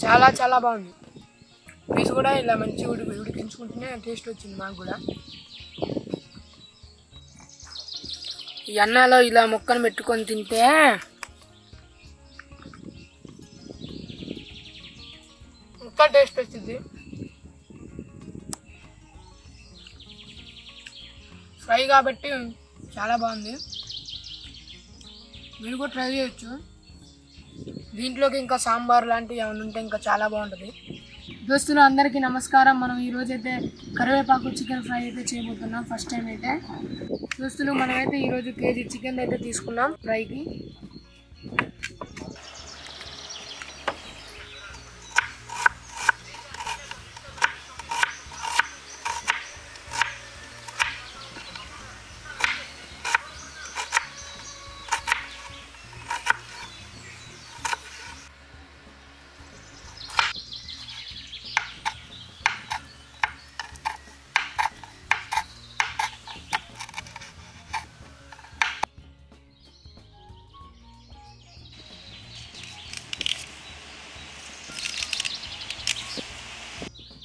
చాలా చాలా బాగుంది. పీస్ కూడా ఇలా మంచి ఉడికించుకుంటేనే టేస్ట్ వచ్చింది మాకు కూడా. ఈ అన్నాలో ఇలా ముక్కను పెట్టుకొని తింటే ఇంకా టేస్ట్ వచ్చింది. ఫ్రై కాబట్టి చాలా బాగుంది. మీరు కూడా ట్రై చేయొచ్చు. దీంట్లోకి ఇంకా సాంబార్ లాంటివి ఏమైనా ఉంటే ఇంకా చాలా బాగుంటుంది. దోస్తులు అందరికీ నమస్కారం. మనం ఈరోజైతే కరివేపాకు చికెన్ ఫ్రై అయితే చేయబోతున్నాం. ఫస్ట్ టైం అయితే దోస్తులు మనమైతే ఈరోజు కేజీ చికెన్ అయితే తీసుకున్నాం ఫ్రైకి.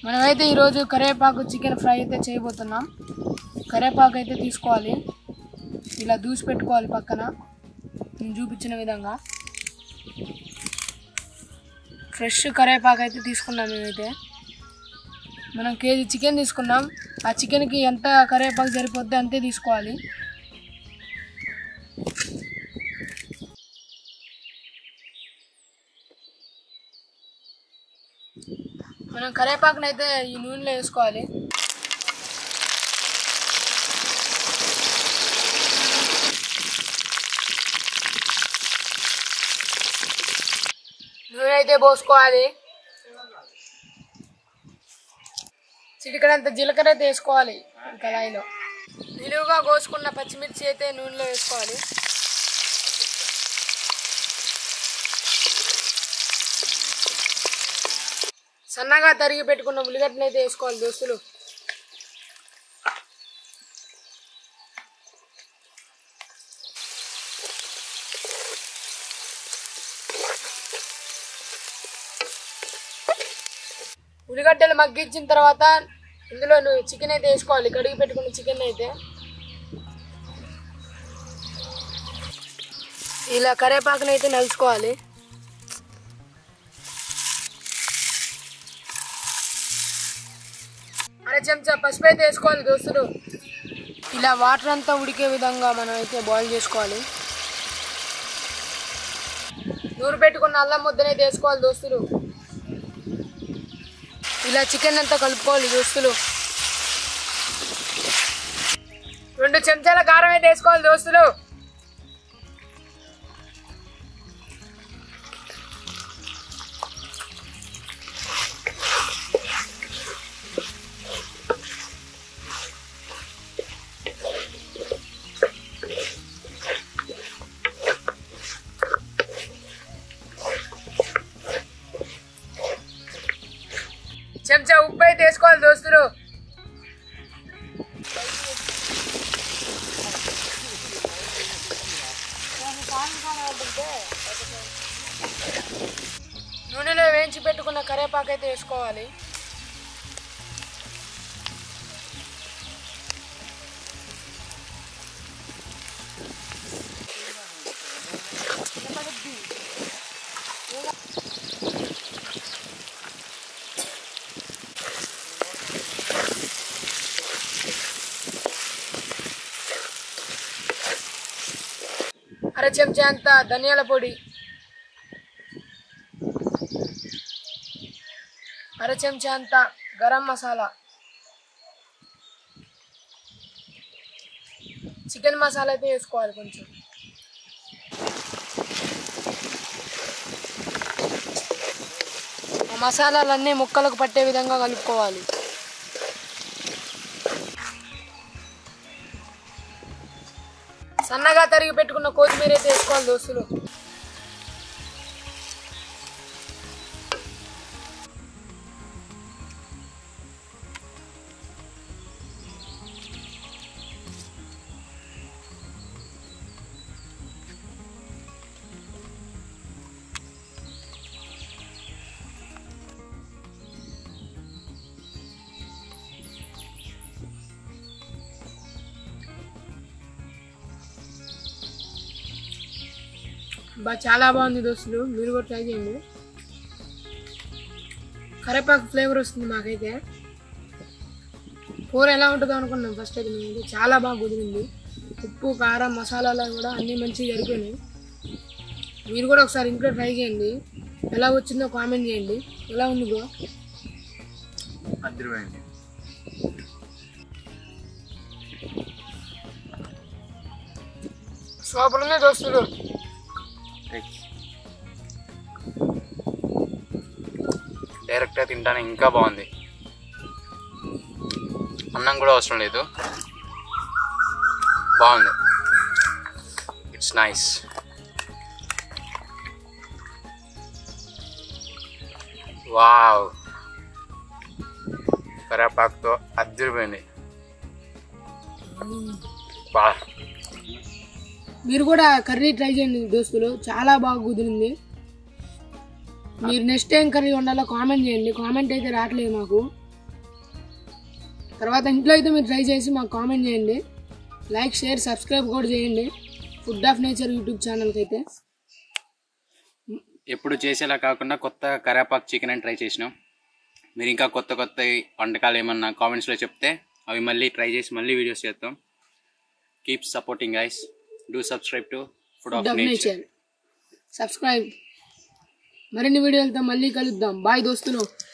మనమైతే ఈరోజు కరివేపాకు చికెన్ ఫ్రై అయితే చేయబోతున్నాం. కరివేపాకు అయితే తీసుకోవాలి, ఇలా దూసి పెట్టుకోవాలి పక్కన నేను చూపించిన విధంగా. ఫ్రెష్ కరివేపాకు అయితే తీసుకున్నాం. మేమైతే మనం కేజీ చికెన్ తీసుకున్నాం. ఆ చికెన్కి ఎంత కరివేపాకు సరిపోద్ది అంతే తీసుకోవాలి. మనం కరివేపాకుని అయితే ఈ నూనెలో వేసుకోవాలి. నూనె అయితే పోసుకోవాలి. చిటికడంత జీలకర్ర అయితే వేసుకోవాలి. కళాయిలో నిలువుగా కోసుకున్న పచ్చిమిర్చి అయితే నూనెలో వేసుకోవాలి. సన్నగా తరిగి పెట్టుకున్న ఉల్లిగడ్డలు అయితే వేసుకోవాలి దోస్తులు. ఉల్లిగడ్డలు మగ్గించిన తర్వాత ఇందులో చికెన్ అయితే వేసుకోవాలి. కడిగి పెట్టుకున్న చికెన్ అయితే ఇలా కరివేపాకుని అయితే నలుచుకోవాలి. అర చెంచా పసుపు అయితే వేసుకోవాలి దోస్తులు. ఇలా వాటర్ అంతా ఉడికే విధంగా మనం అయితే బాయిల్ చేసుకోవాలి. నూరు పెట్టుకున్న అల్లం ముద్దనైతే వేసుకోవాలి దోస్తులు. ఇలా చికెన్ అంతా కలుపుకోవాలి దోస్తులు. 2 చెంచాల కారం అయితే వేసుకోవాలి దోస్తులు. చెంచా ఉప్పు అయితే వేసుకోవాలి దోస్తులు. నూనెలో వేయించి పెట్టుకున్న కరివేపాకు అయితే వేసుకోవాలి. అర చెంచా అంత ధనియాల పొడి, అర చెంచా అంత గరం మసాలా, చికెన్ మసాలా అయితే వేసుకోవాలి కొంచెం. ఆ మసాలాలన్నీ ముక్కలకు పట్టే విధంగా కలుపుకోవాలి. సన్నగా తరిగి పెట్టుకున్న కొత్తిమీర అయితే వేసుకోవాలి దోస్తులు. చాలా బాగుంది దోస్తులు, మీరు కూడా ట్రై చేయండి. కరివేపాకు ఫ్లేవర్ వస్తుంది మాకైతే. కూర ఎలా ఉంటుందో అనుకున్నాం ఫస్ట్ అయితే మేమైతే. చాలా బాగా కుదిరింది. ఉప్పు కారం మసాలాలు కూడా అన్నీ మంచిగా జరిపోయినాయి. మీరు కూడా ఒకసారి ఇంట్లో ట్రై చేయండి. ఎలా వచ్చిందో కామెంట్ చేయండి. ఎలా ఉంది బ్రో? అదిరిపోయింది. సూపర్ ఉంది దోస్తులు. డైరెక్ట్గా తింటానే ఇంకా బాగుంది. అన్నం కూడా అవసరం లేదు, బాగుంది. It's nice. వావ్, కరివేపాకుతో అదిరిపోయింది. బా, మీరు కూడా కర్రీ ట్రై చేయండి దోస్తులు, చాలా బాగా కుదిరింది. మీరు నెక్స్ట్ టైం కర్రీ వండాలో కామెంట్ చేయండి. కామెంట్ అయితే రావట్లేదు మాకు. తర్వాత ఇంట్లో అయితే మీరు ట్రై చేసి మాకు కామెంట్ చేయండి. లైక్ షేర్ సబ్స్క్రైబ్ కూడా చేయండి ఫుడ్ ఆఫ్ నేచర్ యూట్యూబ్ ఛానల్కి అయితే. ఎప్పుడు చేసేలా కాకుండా కొత్త కరివేపాకు చికెన్ అని ట్రై చేసినాం. మీరు ఇంకా కొత్త కొత్త వంటకాలు ఏమన్నా కామెంట్స్లో చెప్తే అవి మళ్ళీ ట్రై చేసి మళ్ళీ వీడియోస్ చేస్తాం. Keep supporting guys. Do subscribe to food of nature. Subscribe. మరిన్ని వీడియోలతో మళ్ళీ కలుద్దాం. బాయ్ దోస్తులు.